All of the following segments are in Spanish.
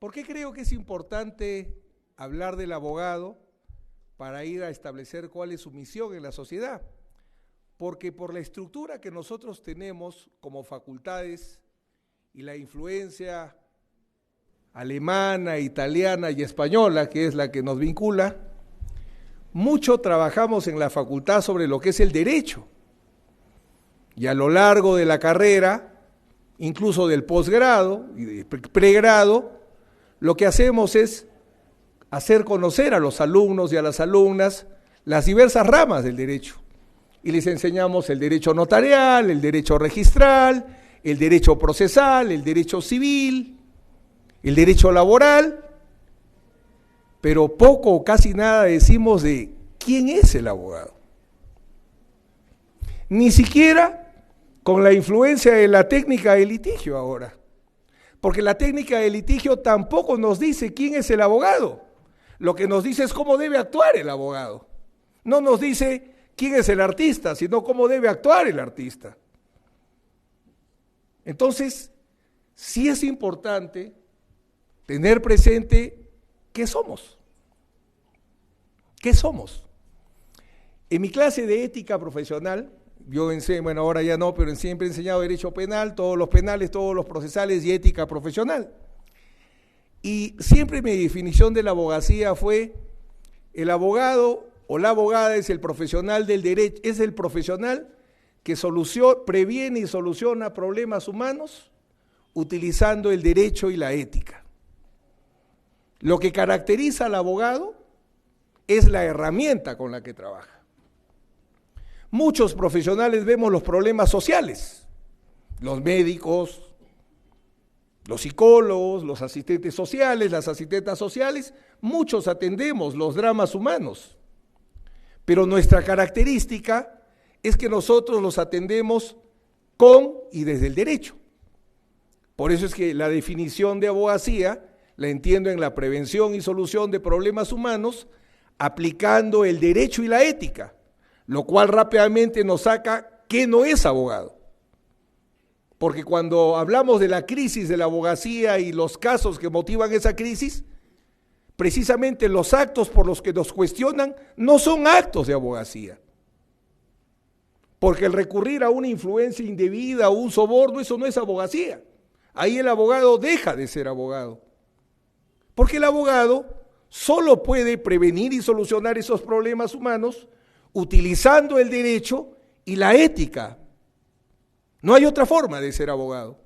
¿Por qué creo que es importante hablar del abogado para ir a establecer cuál es su misión en la sociedad? Porque por la estructura que nosotros tenemos como facultades y la influencia alemana, italiana y española, que es la que nos vincula, mucho trabajamos en la facultad sobre lo que es el derecho. Y a lo largo de la carrera, incluso del posgrado y del pregrado, lo que hacemos es hacer conocer a los alumnos y a las alumnas las diversas ramas del derecho. Y les enseñamos el derecho notarial, el derecho registral, el derecho procesal, el derecho civil, el derecho laboral, pero poco o casi nada decimos de quién es el abogado. Ni siquiera con la influencia de la técnica de litigio ahora, porque la técnica de litigio tampoco nos dice quién es el abogado. Lo que nos dice es cómo debe actuar el abogado. No nos dice quién es el artista, sino cómo debe actuar el artista. Entonces, sí es importante tener presente qué somos. ¿Qué somos? En mi clase de ética profesional, yo enseño, bueno, ahora ya no, pero siempre he enseñado derecho penal, todos los penales, todos los procesales y ética profesional. Y siempre mi definición de la abogacía fue: el abogado o la abogada es el profesional del derecho, es el profesional que previene y soluciona problemas humanos utilizando el derecho y la ética. Lo que caracteriza al abogado es la herramienta con la que trabaja. Muchos profesionales vemos los problemas sociales, los médicos, los psicólogos, los asistentes sociales, las asistentas sociales, muchos atendemos los dramas humanos, pero nuestra característica es que nosotros los atendemos con y desde el derecho. Por eso es que la definición de abogacía la entiendo en la prevención y solución de problemas humanos aplicando el derecho y la ética, lo cual rápidamente nos saca qué no es abogado. Porque cuando hablamos de la crisis de la abogacía y los casos que motivan esa crisis, precisamente los actos por los que nos cuestionan no son actos de abogacía. Porque el recurrir a una influencia indebida o un soborno, eso no es abogacía. Ahí el abogado deja de ser abogado. Porque el abogado solo puede prevenir y solucionar esos problemas humanos utilizando el derecho y la ética. No hay otra forma de ser abogado,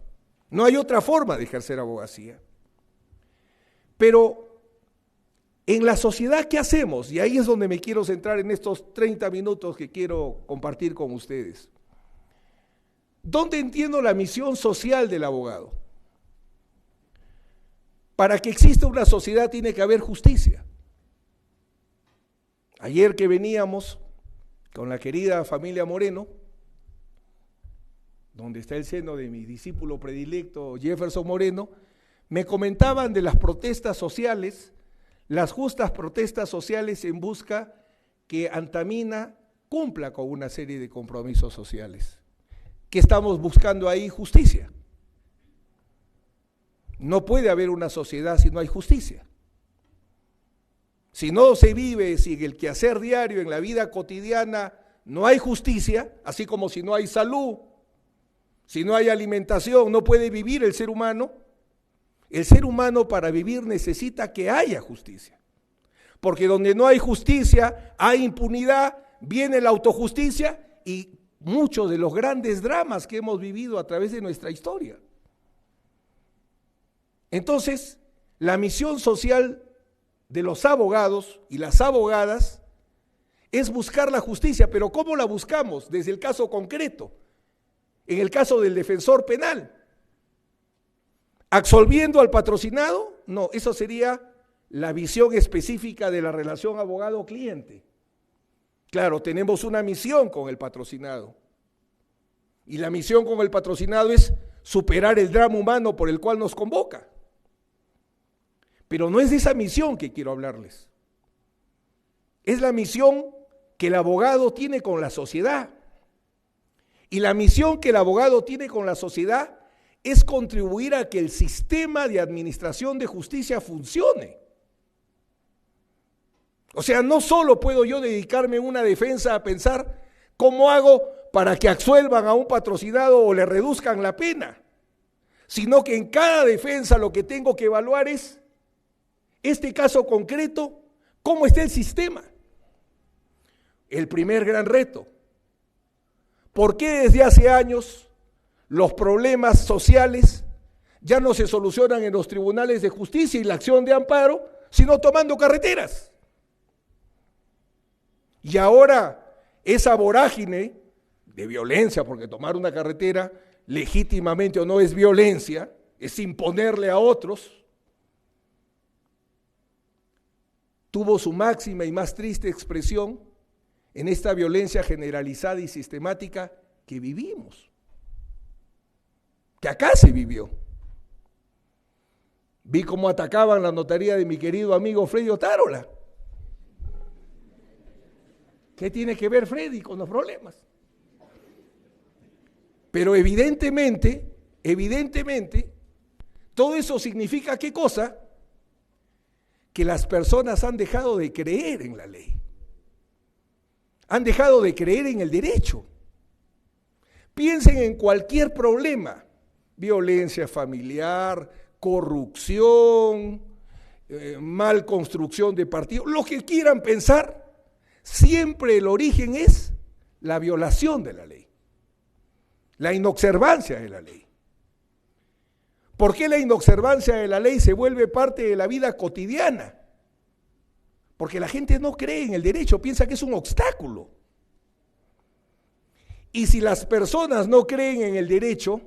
no hay otra forma de ejercer abogacía. Pero en la sociedad, ¿qué hacemos? Y ahí es donde me quiero centrar en estos 30 minutos que quiero compartir con ustedes. ¿Dónde entiendo la misión social del abogado? Para que exista una sociedad tiene que haber justicia. Ayer que veníamos con la querida familia Moreno, donde está el seno de mi discípulo predilecto Jefferson Moreno, me comentaban de las protestas sociales, las justas protestas sociales en busca que Antamina cumpla con una serie de compromisos sociales. ¿Qué estamos buscando ahí? Justicia. No puede haber una sociedad si no hay justicia. Si no se vive, si en el quehacer diario, en la vida cotidiana, no hay justicia, así como si no hay salud, si no hay alimentación, no puede vivir el ser humano. El ser humano para vivir necesita que haya justicia. Porque donde no hay justicia, hay impunidad, viene la autojusticia y muchos de los grandes dramas que hemos vivido a través de nuestra historia. Entonces, la misión social de los abogados y las abogadas es buscar la justicia, pero ¿cómo la buscamos? Desde el caso concreto, en el caso del defensor penal. ¿Absolviendo al patrocinado? No, eso sería la visión específica de la relación abogado-cliente. Claro, tenemos una misión con el patrocinado. Y la misión con el patrocinado es superar el drama humano por el cual nos convoca. Pero no es de esa misión que quiero hablarles. Es la misión que el abogado tiene con la sociedad. Y la misión que el abogado tiene con la sociedad es contribuir a que el sistema de administración de justicia funcione. O sea, no solo puedo yo dedicarme en una defensa a pensar cómo hago para que absuelvan a un patrocinado o le reduzcan la pena, sino que en cada defensa lo que tengo que evaluar es, este caso concreto, cómo está el sistema. El primer gran reto. ¿Por qué desde hace años los problemas sociales ya no se solucionan en los tribunales de justicia y la acción de amparo, sino tomando carreteras? Y ahora esa vorágine de violencia, porque tomar una carretera legítimamente o no es violencia, es imponerle a otros, tuvo su máxima y más triste expresión en esta violencia generalizada y sistemática que vivimos, que acá se vivió. Vi cómo atacaban la notaría de mi querido amigo Freddy Otárola. ¿Qué tiene que ver Freddy con los problemas? Pero evidentemente, todo eso significa ¿qué cosa? Que las personas han dejado de creer en la ley. Han dejado de creer en el derecho. Piensen en cualquier problema, violencia familiar, corrupción, mal construcción de partidos, lo que quieran pensar, siempre el origen es la violación de la ley, la inobservancia de la ley. ¿Por qué la inobservancia de la ley se vuelve parte de la vida cotidiana? Porque la gente no cree en el derecho, piensa que es un obstáculo. Y si las personas no creen en el derecho,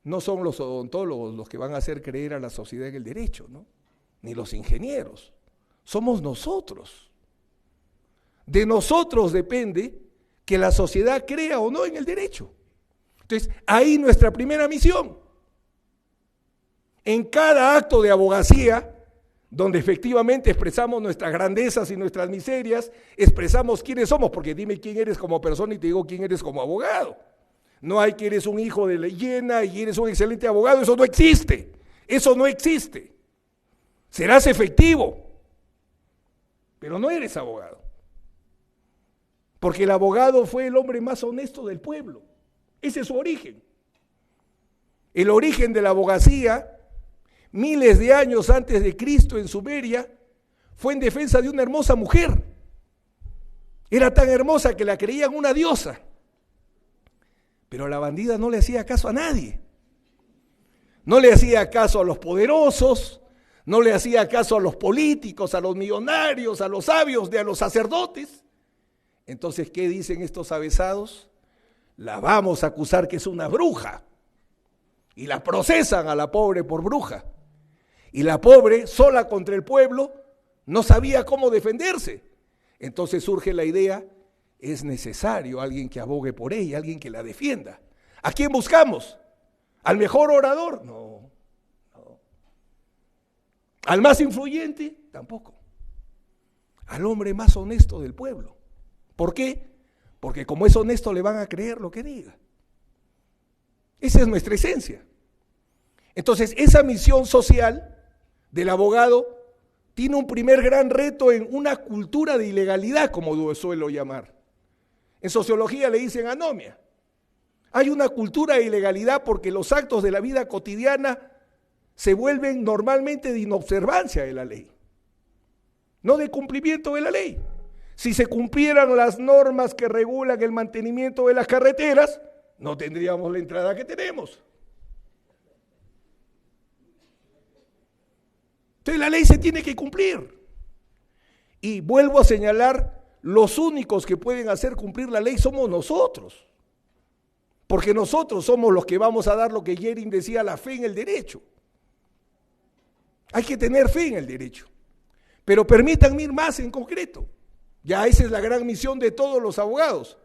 no son los odontólogos los que van a hacer creer a la sociedad en el derecho, ¿no? Ni los ingenieros, somos nosotros. De nosotros depende que la sociedad crea o no en el derecho. Entonces, ahí nuestra primera misión. En cada acto de abogacía, donde efectivamente expresamos nuestras grandezas y nuestras miserias, expresamos quiénes somos, porque dime quién eres como persona y te digo quién eres como abogado. No hay que eres un hijo de leyenda y eres un excelente abogado, eso no existe, eso no existe. Serás efectivo, pero no eres abogado. Porque el abogado fue el hombre más honesto del pueblo, ese es su origen. El origen de la abogacía, miles de años antes de Cristo en Sumeria, fue en defensa de una hermosa mujer. Era tan hermosa que la creían una diosa. Pero la bandida no le hacía caso a nadie. No le hacía caso a los poderosos, no le hacía caso a los políticos, a los millonarios, a los sabios, a los sacerdotes. Entonces, ¿qué dicen estos avesados? La vamos a acusar que es una bruja. Y la procesan a la pobre por bruja. Y la pobre, sola contra el pueblo, no sabía cómo defenderse. Entonces surge la idea, es necesario alguien que abogue por ella, alguien que la defienda. ¿A quién buscamos? ¿Al mejor orador? No. ¿Al más influyente? Tampoco. Al hombre más honesto del pueblo. ¿Por qué? Porque como es honesto le van a creer lo que diga. Esa es nuestra esencia. Entonces, esa misión social del abogado tiene un primer gran reto en una cultura de ilegalidad, como suelo llamar. En sociología le dicen anomia. Hay una cultura de ilegalidad porque los actos de la vida cotidiana se vuelven normalmente de inobservancia de la ley, no de cumplimiento de la ley. Si se cumplieran las normas que regulan el mantenimiento de las carreteras, no tendríamos la entrada que tenemos. Entonces la ley se tiene que cumplir. Y vuelvo a señalar, los únicos que pueden hacer cumplir la ley somos nosotros. Porque nosotros somos los que vamos a dar lo que Yering decía, la fe en el derecho. Hay que tener fe en el derecho. Pero permítanme ir más en concreto. Ya esa es la gran misión de todos los abogados.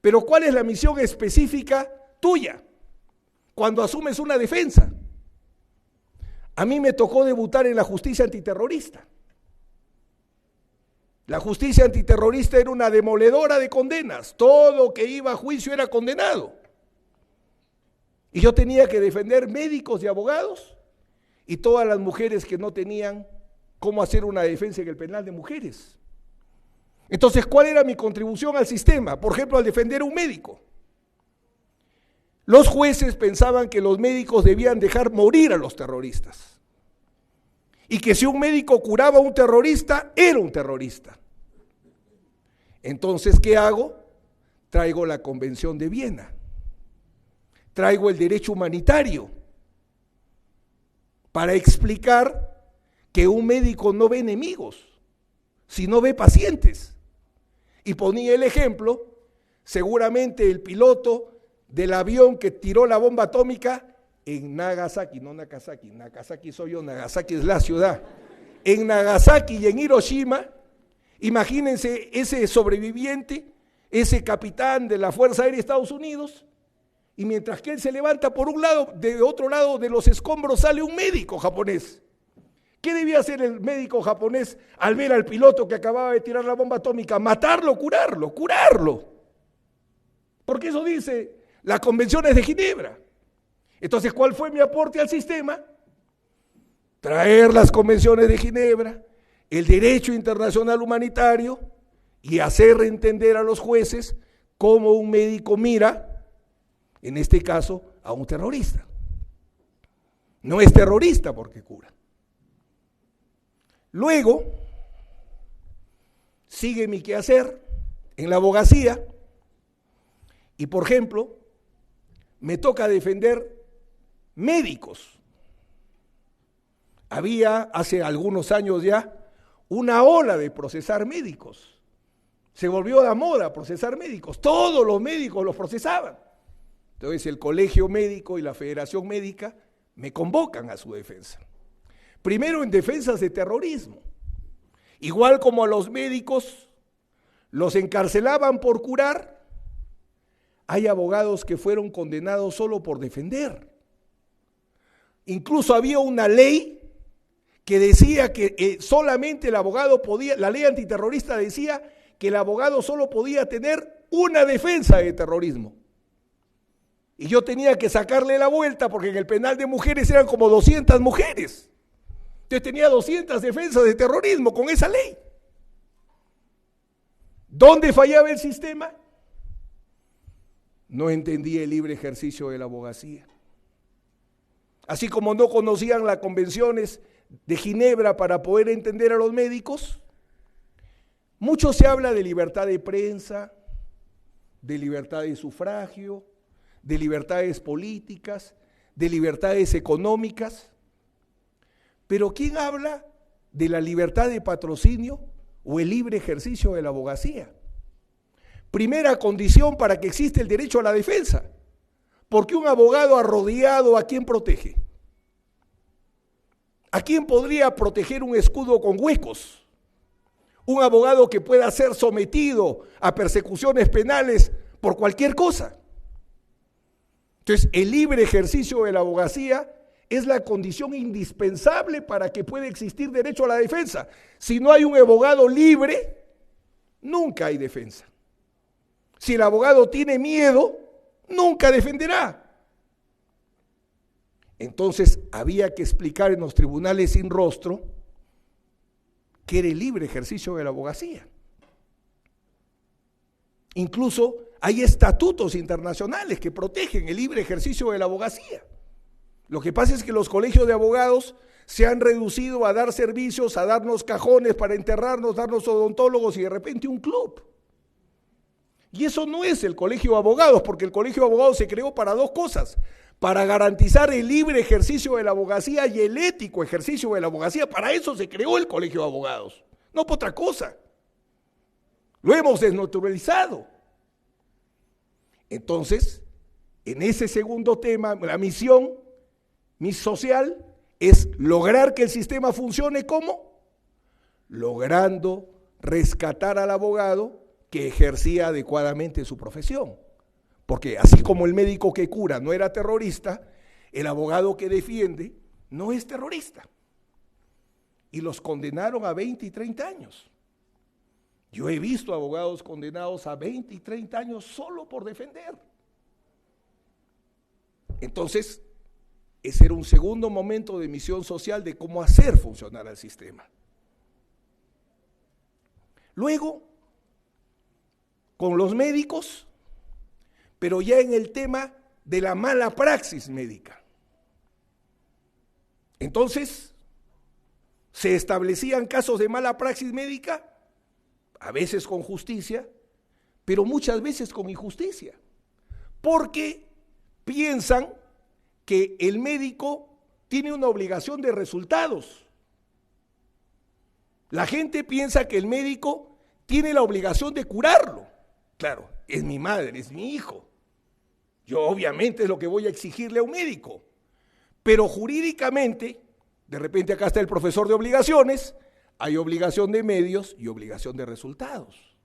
Pero ¿cuál es la misión específica tuya cuando asumes una defensa? A mí me tocó debutar en la justicia antiterrorista. La justicia antiterrorista era una demoledora de condenas. Todo que iba a juicio era condenado. Y yo tenía que defender médicos y abogados y todas las mujeres que no tenían cómo hacer una defensa en el penal de mujeres. Entonces, ¿cuál era mi contribución al sistema? Por ejemplo, al defender a un médico. Los jueces pensaban que los médicos debían dejar morir a los terroristas y que si un médico curaba a un terrorista, era un terrorista. Entonces, ¿qué hago? Traigo la Convención de Viena, traigo el derecho humanitario para explicar que un médico no ve enemigos, sino ve pacientes. Y ponía el ejemplo, seguramente el piloto del avión que tiró la bomba atómica en Nagasaki, no Nagasaki, Nagasaki soy yo, Nagasaki es la ciudad. En Nagasaki y en Hiroshima, imagínense ese sobreviviente, ese capitán de la Fuerza Aérea de Estados Unidos, y mientras que él se levanta por un lado, de otro lado de los escombros sale un médico japonés. ¿Qué debía hacer el médico japonés al ver al piloto que acababa de tirar la bomba atómica? Matarlo, curarlo, curarlo. Porque eso dice las convenciones de Ginebra. Entonces, ¿cuál fue mi aporte al sistema? Traer las convenciones de Ginebra, el derecho internacional humanitario y hacer entender a los jueces cómo un médico mira, en este caso, a un terrorista. No es terrorista porque cura. Luego, sigue mi quehacer en la abogacía y, por ejemplo, me toca defender médicos. Había hace algunos años ya una ola de procesar médicos. Se volvió de moda procesar médicos. Todos los médicos los procesaban. Entonces el Colegio Médico y la Federación Médica me convocan a su defensa. Primero en defensas de terrorismo. Igual como a los médicos los encarcelaban por curar, hay abogados que fueron condenados solo por defender. Incluso había una ley que decía que solamente el abogado podía, la ley antiterrorista decía que el abogado solo podía tener una defensa de terrorismo. Y yo tenía que sacarle la vuelta porque en el penal de mujeres eran como 200 mujeres. Entonces tenía 200 defensas de terrorismo con esa ley. ¿Dónde fallaba el sistema? No entendía el libre ejercicio de la abogacía. Así como no conocían las convenciones de Ginebra para poder entender a los médicos, mucho se habla de libertad de prensa, de libertad de sufragio, de libertades políticas, de libertades económicas, pero ¿quién habla de la libertad de patrocinio o el libre ejercicio de la abogacía? Primera condición para que exista el derecho a la defensa, porque un abogado arrodillado, ¿a quién protege? ¿A quién podría proteger un escudo con huecos? Un abogado que pueda ser sometido a persecuciones penales por cualquier cosa. Entonces, el libre ejercicio de la abogacía es la condición indispensable para que pueda existir derecho a la defensa. Si no hay un abogado libre, nunca hay defensa. Si el abogado tiene miedo, nunca defenderá. Entonces, había que explicar en los tribunales sin rostro que era el libre ejercicio de la abogacía. Incluso hay estatutos internacionales que protegen el libre ejercicio de la abogacía. Lo que pasa es que los colegios de abogados se han reducido a dar servicios, a darnos cajones para enterrarnos, darnos odontólogos y de repente un club. Y eso no es el colegio de abogados, porque el colegio de abogados se creó para dos cosas: para garantizar el libre ejercicio de la abogacía y el ético ejercicio de la abogacía. Para eso se creó el colegio de abogados, no por otra cosa. Lo hemos desnaturalizado. Entonces, en ese segundo tema, la misión social es lograr que el sistema funcione. ¿Cómo? Logrando rescatar al abogado que ejercía adecuadamente su profesión. Porque así como el médico que cura no era terrorista, el abogado que defiende no es terrorista. Y los condenaron a 20 y 30 años. Yo he visto abogados condenados a 20 y 30 años solo por defender. Entonces, ese era un segundo momento de misión social de cómo hacer funcionar al sistema. Luego, con los médicos, pero ya en el tema de la mala praxis médica. Entonces, se establecían casos de mala praxis médica, a veces con justicia, pero muchas veces con injusticia, porque piensan que el médico tiene una obligación de resultados. La gente piensa que el médico tiene la obligación de curarlo. Claro, es mi madre, es mi hijo. Yo obviamente es lo que voy a exigirle a un médico. Pero jurídicamente, de repente acá está el profesor de obligaciones, hay obligación de medios y obligación de resultados.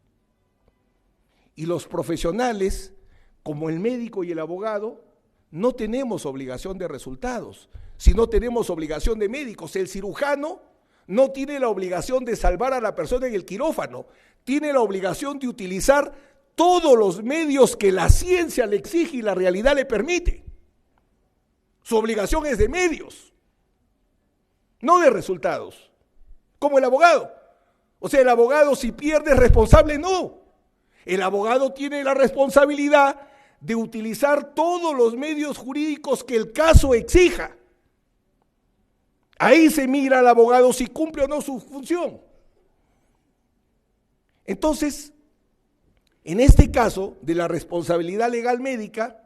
Y los profesionales, como el médico y el abogado, no tenemos obligación de resultados, sino tenemos obligación de médicos. El cirujano no tiene la obligación de salvar a la persona en el quirófano, tiene la obligación de utilizar todos los medios que la ciencia le exige y la realidad le permite. Su obligación es de medios, no de resultados, como el abogado. O sea, el abogado si pierde es responsable, no. El abogado tiene la responsabilidad de utilizar todos los medios jurídicos que el caso exija. Ahí se mira al abogado si cumple o no su función. Entonces, en este caso de la responsabilidad legal médica,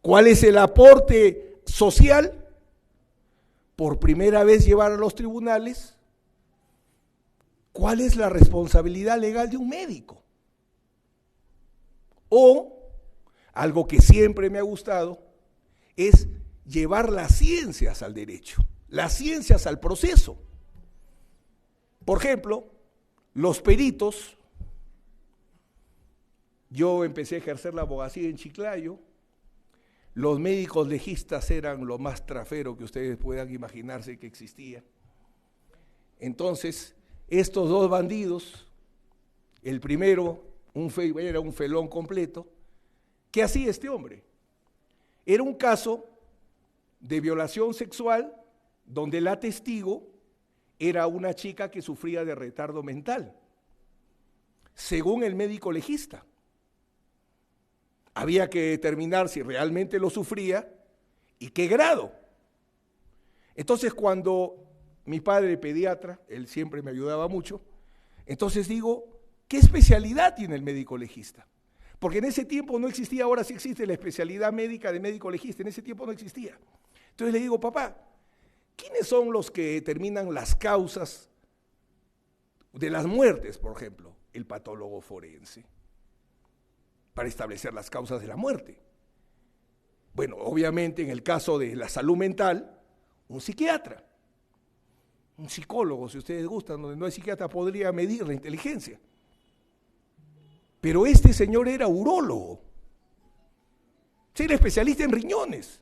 ¿cuál es el aporte social? Por primera vez llevar a los tribunales, ¿cuál es la responsabilidad legal de un médico? O, algo que siempre me ha gustado, es llevar las ciencias al derecho, las ciencias al proceso. Por ejemplo, los peritos, yo empecé a ejercer la abogacía en Chiclayo, los médicos legistas eran lo más trafero que ustedes puedan imaginarse que existía. Entonces, estos dos bandidos, el primero era un felón completo. ¿Qué hacía este hombre? Era un caso de violación sexual donde la testigo era una chica que sufría de retardo mental, según el médico legista. Había que determinar si realmente lo sufría y qué grado. Entonces, cuando mi padre pediatra, él siempre me ayudaba mucho, entonces digo, ¿qué especialidad tiene el médico legista? Porque en ese tiempo no existía, ahora sí existe la especialidad médica de médico legista, en ese tiempo no existía. Entonces le digo, papá, ¿quiénes son los que determinan las causas de las muertes, por ejemplo? El patólogo forense, para establecer las causas de la muerte. Bueno, obviamente en el caso de la salud mental, un psiquiatra, un psicólogo, si ustedes gustan, donde no hay psiquiatra podría medir la inteligencia. Pero este señor era urólogo, era especialista en riñones.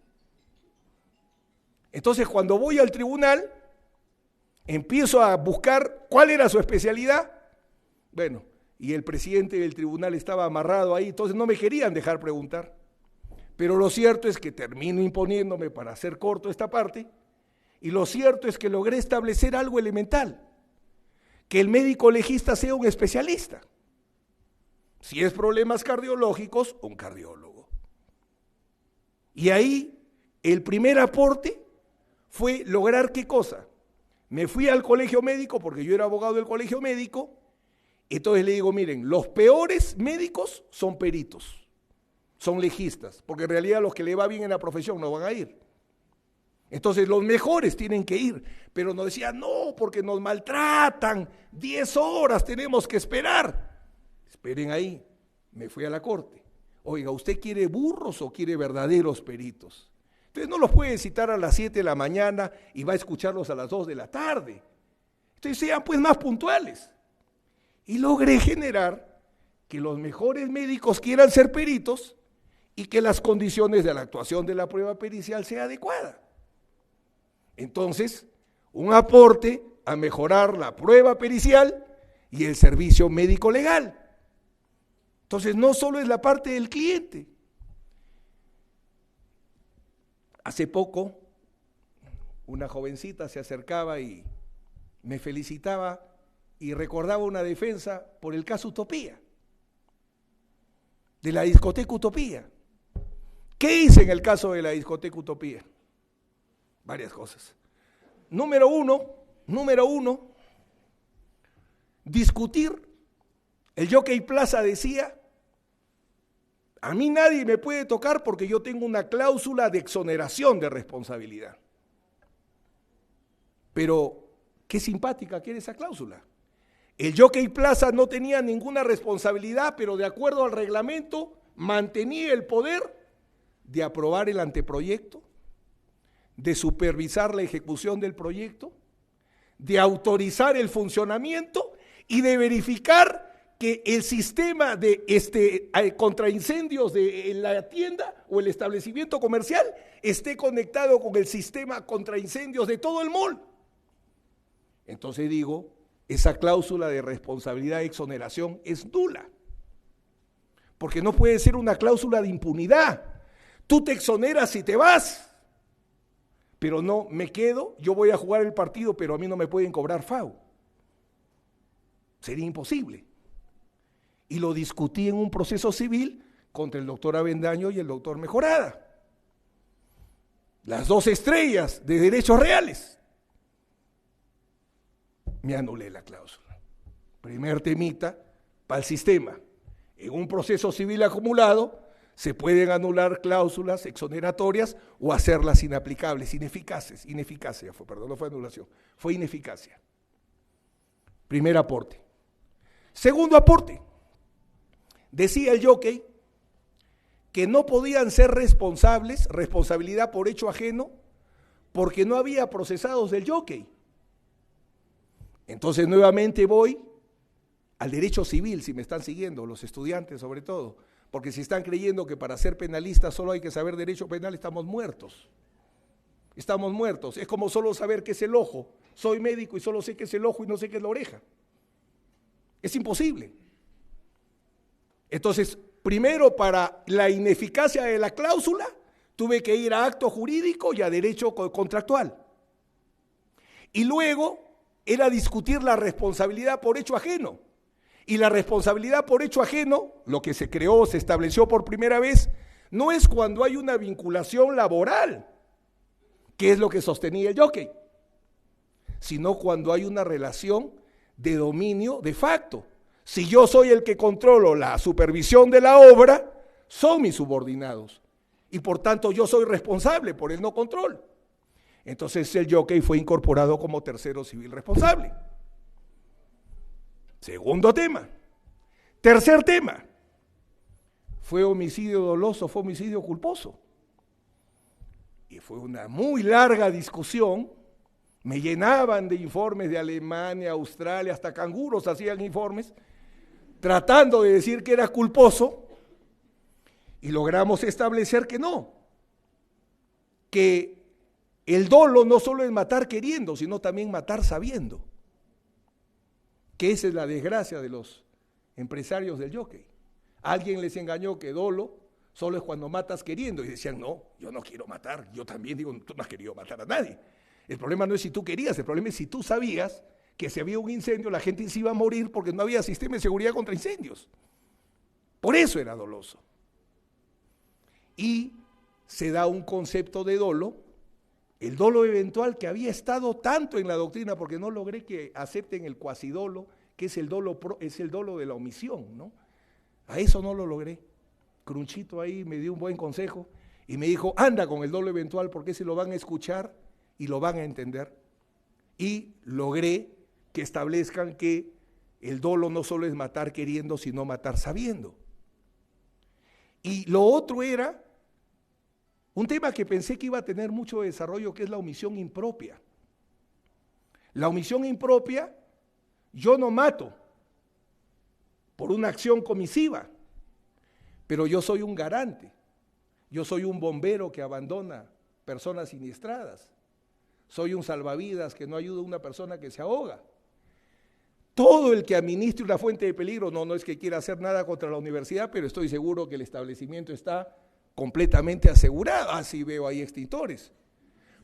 Entonces, cuando voy al tribunal, empiezo a buscar cuál era su especialidad. Bueno, y el presidente del tribunal estaba amarrado ahí, entonces no me querían dejar preguntar. Pero lo cierto es que termino imponiéndome para hacer corto esta parte, y lo cierto es que logré establecer algo elemental, que el médico legista sea un especialista. Si es problemas cardiológicos, un cardiólogo. Y ahí el primer aporte fue lograr ¿qué cosa? Me fui al colegio médico, porque yo era abogado del colegio médico, entonces le digo, miren, los peores médicos son peritos, son legistas, porque en realidad los que le va bien en la profesión no van a ir. Entonces los mejores tienen que ir, pero nos decían, no, porque nos maltratan, 10 horas tenemos que esperar. Esperen ahí, me fui a la corte. Oiga, ¿usted quiere burros o quiere verdaderos peritos? Entonces no los puede citar a las 7 de la mañana y va a escucharlos a las 2 de la tarde. Entonces sean pues más puntuales. Y logré generar que los mejores médicos quieran ser peritos y que las condiciones de la actuación de la prueba pericial sea adecuada. Entonces, un aporte a mejorar la prueba pericial y el servicio médico legal. Entonces, no solo es la parte del cliente. Hace poco, una jovencita se acercaba y me felicitaba y recordaba una defensa por el caso Utopía, de la discoteca Utopía. ¿Qué hice en el caso de la discoteca Utopía? Varias cosas. Número uno, discutir. El Jockey Plaza decía, a mí nadie me puede tocar porque yo tengo una cláusula de exoneración de responsabilidad. Pero, qué simpática que era esa cláusula. El Jockey Plaza no tenía ninguna responsabilidad, pero de acuerdo al reglamento mantenía el poder de aprobar el anteproyecto, de supervisar la ejecución del proyecto, de autorizar el funcionamiento y de verificar que el sistema de contraincendios de la tienda o el establecimiento comercial esté conectado con el sistema contraincendios de todo el mall. Entonces digo, esa cláusula de responsabilidad de exoneración es nula, porque no puede ser una cláusula de impunidad. Tú te exoneras y te vas, pero no, me quedo, yo voy a jugar el partido, pero a mí no me pueden cobrar FAU. Sería imposible. Y lo discutí en un proceso civil contra el doctor Avendaño y el doctor Mejorada. Las dos estrellas de derechos reales. Me anulé la cláusula. Primer temita para el sistema. En un proceso civil acumulado se pueden anular cláusulas exoneratorias o hacerlas inaplicables, ineficaces. Ineficacia fue, perdón, no fue anulación, fue ineficacia. Primer aporte. Segundo aporte. Decía el jockey que no podían ser responsabilidad por hecho ajeno, porque no había procesados del jockey. Entonces nuevamente voy al derecho civil, si me están siguiendo, los estudiantes sobre todo, porque si están creyendo que para ser penalistas solo hay que saber derecho penal, estamos muertos. Estamos muertos, es como solo saber qué es el ojo. Soy médico y solo sé qué es el ojo y no sé qué es la oreja. Es imposible. Entonces, primero para la ineficacia de la cláusula, tuve que ir a acto jurídico y a derecho contractual. Y luego era discutir la responsabilidad por hecho ajeno. Y la responsabilidad por hecho ajeno, lo que se creó, se estableció por primera vez, no es cuando hay una vinculación laboral, que es lo que sostenía el jockey, sino cuando hay una relación de dominio de facto. Si yo soy el que controlo la supervisión de la obra, son mis subordinados. Y por tanto yo soy responsable por el no control. Entonces el jockey fue incorporado como tercero civil responsable. Segundo tema. Tercer tema. ¿Fue homicidio doloso, fue homicidio culposo? Y fue una muy larga discusión. Me llenaban de informes de Alemania, Australia, hasta canguros hacían informes, tratando de decir que era culposo, y logramos establecer que no, que el dolo no solo es matar queriendo, sino también matar sabiendo, que esa es la desgracia de los empresarios del jockey. Alguien les engañó que dolo solo es cuando matas queriendo, y decían, no, yo no quiero matar. Yo también digo, tú no has querido matar a nadie. El problema no es si tú querías, el problema es si tú sabías que si había un incendio la gente se iba a morir porque no había sistema de seguridad contra incendios. Por eso era doloso. Y se da un concepto de dolo, el dolo eventual, que había estado tanto en la doctrina, porque no logré que acepten el cuasidolo, que es el dolo de la omisión, ¿no? A eso no lo logré. Crunchito ahí me dio un buen consejo y me dijo, anda con el dolo eventual porque se lo van a escuchar y lo van a entender. Y logré que establezcan que el dolo no solo es matar queriendo, sino matar sabiendo. Y lo otro era un tema que pensé que iba a tener mucho desarrollo, que es la omisión impropia. La omisión impropia, yo no mato por una acción comisiva, pero yo soy un garante, yo soy un bombero que abandona personas siniestradas, soy un salvavidas que no ayuda a una persona que se ahoga. Todo el que administre una fuente de peligro, no es que quiera hacer nada contra la universidad, pero estoy seguro que el establecimiento está completamente asegurado. Así veo ahí extintores.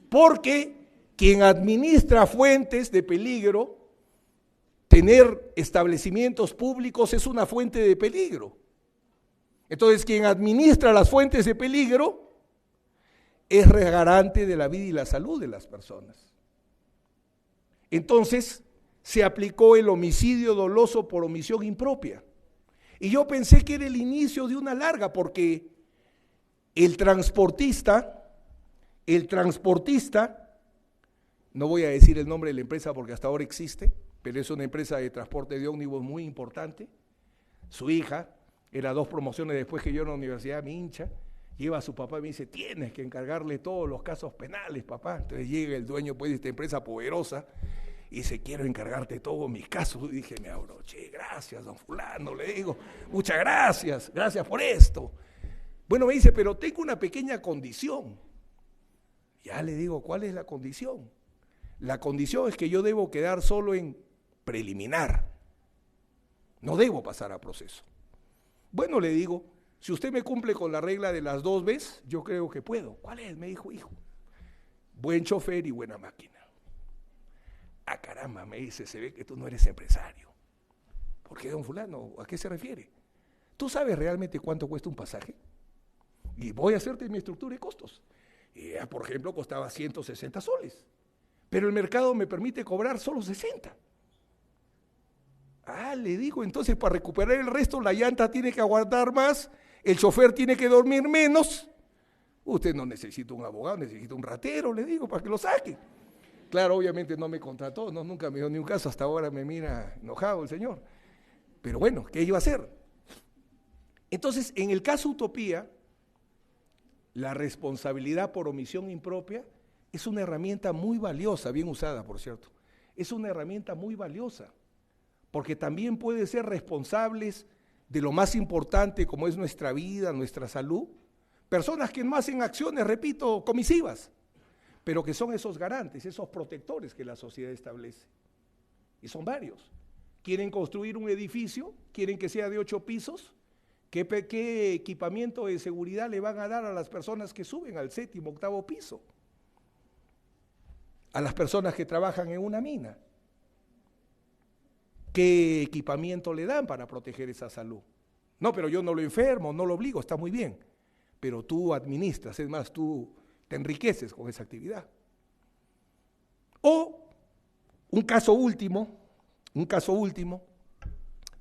Porque quien administra fuentes de peligro, tener establecimientos públicos es una fuente de peligro. Entonces, quien administra las fuentes de peligro es garante de la vida y la salud de las personas. Entonces, se aplicó el homicidio doloso por omisión impropia. Y yo pensé que era el inicio de una larga, porque el transportista, no voy a decir el nombre de la empresa porque hasta ahora existe, pero es una empresa de transporte de ómnibus muy importante. Su hija, era 2 promociones después que yo en la universidad, mi hincha, lleva a su papá y me dice, tienes que encargarle todos los casos penales, papá. Entonces llega el dueño pues, de esta empresa poderosa y dice, quiero encargarte todos mis casos. Y dije, me abroché, gracias, don fulano, le digo, muchas gracias, gracias por esto. Bueno, me dice, pero tengo una pequeña condición. Ya le digo, ¿cuál es la condición? La condición es que yo debo quedar solo en preliminar. No debo pasar a proceso. Bueno, le digo, si usted me cumple con la regla de las 2 veces, yo creo que puedo. ¿Cuál es? Me dijo, hijo. Buen chofer y buena máquina. Ah, caramba, me dice, se ve que tú no eres empresario. ¿Por qué, don fulano? ¿A qué se refiere? ¿Tú sabes realmente cuánto cuesta un pasaje? Y voy a hacerte mi estructura de costos. Por ejemplo, costaba 160 soles. Pero el mercado me permite cobrar solo 60. Ah, le digo, entonces para recuperar el resto, la llanta tiene que aguantar más, el chofer tiene que dormir menos. Usted no necesita un abogado, necesita un ratero, le digo, para que lo saque. Claro, obviamente no me contrató, no, nunca me dio ni un caso, hasta ahora me mira enojado el señor. Pero bueno, ¿qué iba a hacer? Entonces, en el caso Utopía, la responsabilidad por omisión impropia es una herramienta muy valiosa, bien usada, por cierto. Es una herramienta muy valiosa, porque también puede ser responsables de lo más importante como es nuestra vida, nuestra salud, personas que no hacen acciones, repito, comisivas, pero que son esos garantes, esos protectores que la sociedad establece. Y son varios. Quieren construir un edificio, quieren que sea de 8 pisos, ¿qué equipamiento de seguridad le van a dar a las personas que suben al 7º, 8º piso? A las personas que trabajan en una mina. ¿Qué equipamiento le dan para proteger esa salud? No, pero yo no lo enfermo, no lo obligo, está muy bien. Pero tú administras, es más, tú te enriqueces con esa actividad. O un caso último,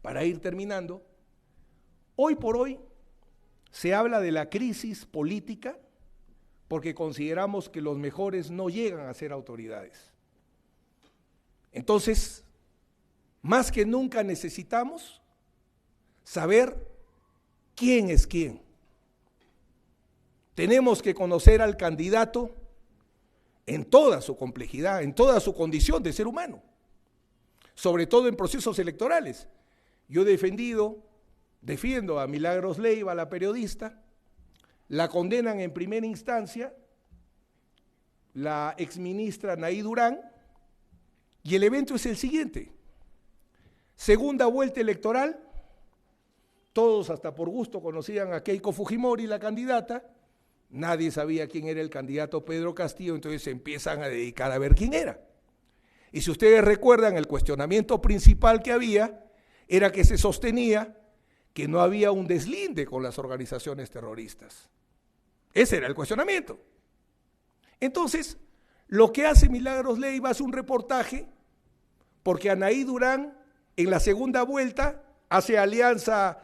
para ir terminando, hoy por hoy se habla de la crisis política porque consideramos que los mejores no llegan a ser autoridades. Entonces, más que nunca necesitamos saber quién es quién. Tenemos que conocer al candidato en toda su complejidad, en toda su condición de ser humano, sobre todo en procesos electorales. Yo defiendo a Milagros Leiva, la periodista, la condenan en primera instancia la exministra Naí Durán, y el evento es el siguiente. Segunda vuelta electoral, todos hasta por gusto conocían a Keiko Fujimori, la candidata, nadie sabía quién era el candidato Pedro Castillo, entonces se empiezan a dedicar a ver quién era. Y si ustedes recuerdan, el cuestionamiento principal que había era que se sostenía que no había un deslinde con las organizaciones terroristas. Ese era el cuestionamiento. Entonces, lo que hace Milagros Leiva es un reportaje, porque Anaí Durán en la segunda vuelta hace alianza,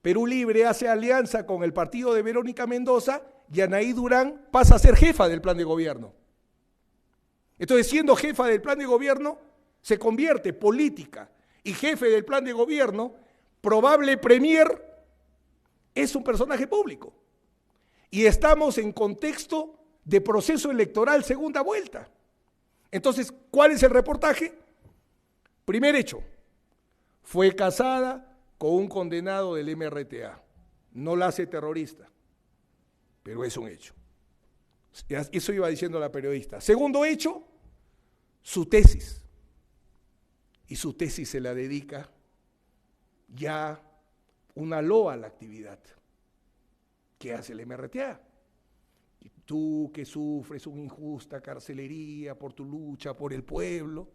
Perú Libre hace alianza con el partido de Verónica Mendoza, y Anaí Durán pasa a ser jefa del plan de gobierno. Entonces, siendo jefa del plan de gobierno, se convierte política y jefe del plan de gobierno, probable premier, es un personaje público. Y estamos en contexto de proceso electoral segunda vuelta. Entonces, ¿cuál es el reportaje? Primer hecho, fue casada con un condenado del MRTA. No la hace terrorista, pero es un hecho. Eso iba diciendo la periodista. Segundo hecho, su tesis. Y su tesis se la dedica ya una loa a la actividad. ¿Qué hace el MRTA? Y tú que sufres una injusta carcelería por tu lucha por el pueblo.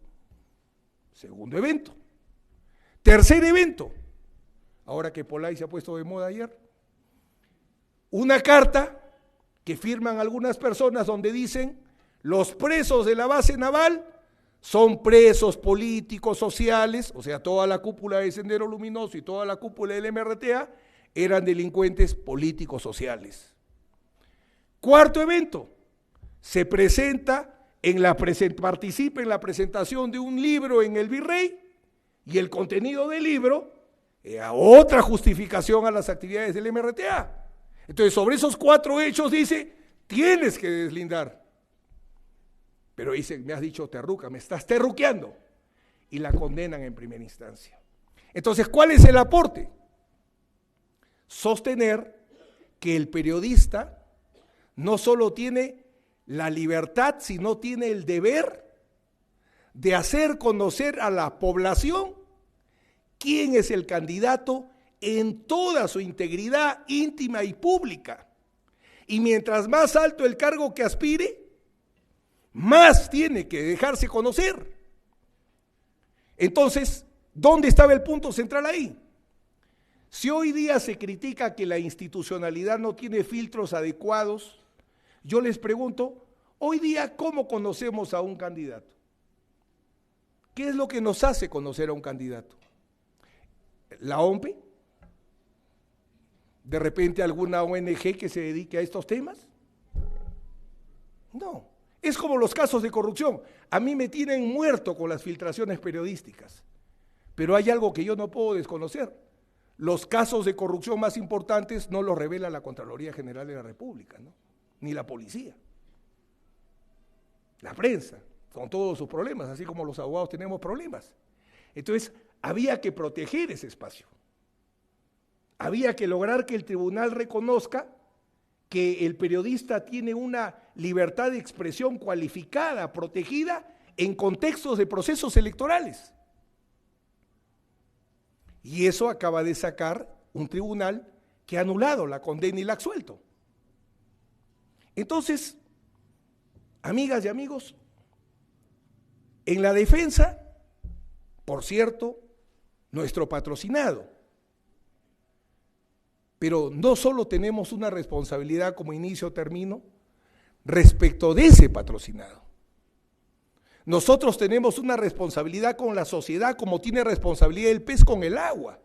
Segundo evento. Tercer evento. Ahora que Polay se ha puesto de moda ayer. Una carta que firman algunas personas donde dicen: los presos de la base naval son presos políticos, sociales, o sea, toda la cúpula de Sendero Luminoso y toda la cúpula del MRTA eran delincuentes políticos sociales. Cuarto evento, se presenta participa en la presentación de un libro en el Virrey y el contenido del libro otra justificación a las actividades del MRTA. Entonces, sobre esos 4 hechos dice, tienes que deslindar. Pero dice, me has dicho terruca, me estás terruqueando. Y la condenan en primera instancia. Entonces, ¿cuál es el aporte? Sostener que el periodista no solo tiene la libertad, sino tiene el deber de hacer conocer a la población quién es el candidato en toda su integridad íntima y pública. Y mientras más alto el cargo que aspire, más tiene que dejarse conocer. Entonces, ¿dónde estaba el punto central ahí? Si hoy día se critica que la institucionalidad no tiene filtros adecuados, yo les pregunto, hoy día, ¿cómo conocemos a un candidato? ¿Qué es lo que nos hace conocer a un candidato? ¿La OMPE? ¿De repente alguna ONG que se dedique a estos temas? No. Es como los casos de corrupción. A mí me tienen muerto con las filtraciones periodísticas, pero hay algo que yo no puedo desconocer. Los casos de corrupción más importantes no los revela la Contraloría General de la República, ¿no? Ni la policía. La prensa, con todos sus problemas, así como los abogados tenemos problemas. Entonces, había que proteger ese espacio. Había que lograr que el tribunal reconozca que el periodista tiene una libertad de expresión cualificada, protegida en contextos de procesos electorales. Y eso acaba de sacar un tribunal que ha anulado la condena y la ha absuelto. Entonces, amigas y amigos, en la defensa, por cierto, nuestro patrocinado, pero no solo tenemos una responsabilidad como inicio o término respecto de ese patrocinado. Nosotros tenemos una responsabilidad con la sociedad como tiene responsabilidad el pez con el agua.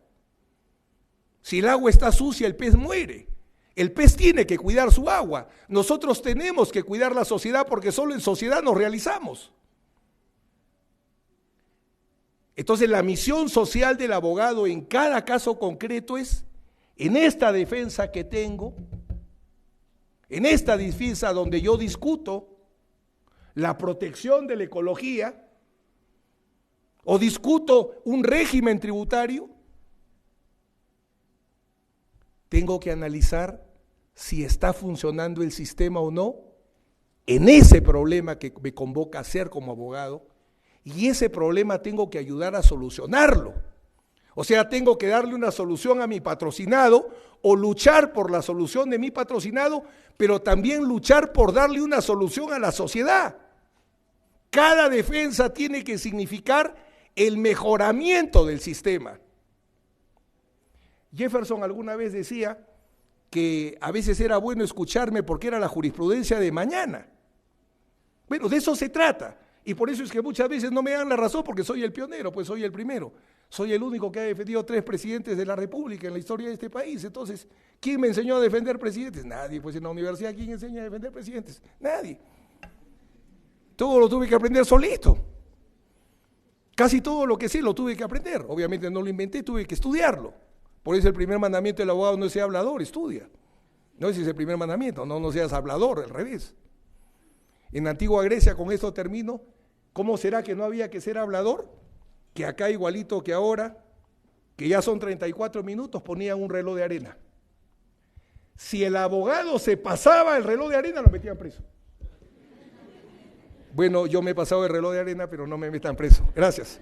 Si el agua está sucia, el pez muere. El pez tiene que cuidar su agua. Nosotros tenemos que cuidar la sociedad porque solo en sociedad nos realizamos. Entonces, la misión social del abogado en cada caso concreto es, en esta defensa que tengo, en esta defensa donde yo discuto la protección de la ecología o discuto un régimen tributario, tengo que analizar si está funcionando el sistema o no en ese problema que me convoca a ser como abogado, y ese problema tengo que ayudar a solucionarlo. O sea, tengo que darle una solución a mi patrocinado o luchar por la solución de mi patrocinado, pero también luchar por darle una solución a la sociedad. Cada defensa tiene que significar el mejoramiento del sistema. Jefferson alguna vez decía que a veces era bueno escucharme porque era la jurisprudencia de mañana. Bueno, de eso se trata. Y por eso es que muchas veces no me dan la razón porque soy el pionero, pues soy el primero. Soy el único que ha defendido 3 presidentes de la República en la historia de este país. Entonces, ¿quién me enseñó a defender presidentes? Nadie. Pues en la universidad, ¿quién enseña a defender presidentes? Nadie. Todo lo tuve que aprender solito. Casi todo lo que sé lo tuve que aprender. Obviamente no lo inventé, tuve que estudiarlo. Por eso el primer mandamiento del abogado no es ser hablador, estudia. No ese es el primer mandamiento, no seas hablador, al revés. En la antigua Grecia, con esto termino, ¿cómo será que no había que ser hablador? Que acá igualito que ahora, que ya son 34 minutos, ponían un reloj de arena. Si el abogado se pasaba el reloj de arena, lo metían preso. Bueno, yo me he pasado el reloj de arena, pero no me metan preso. Gracias.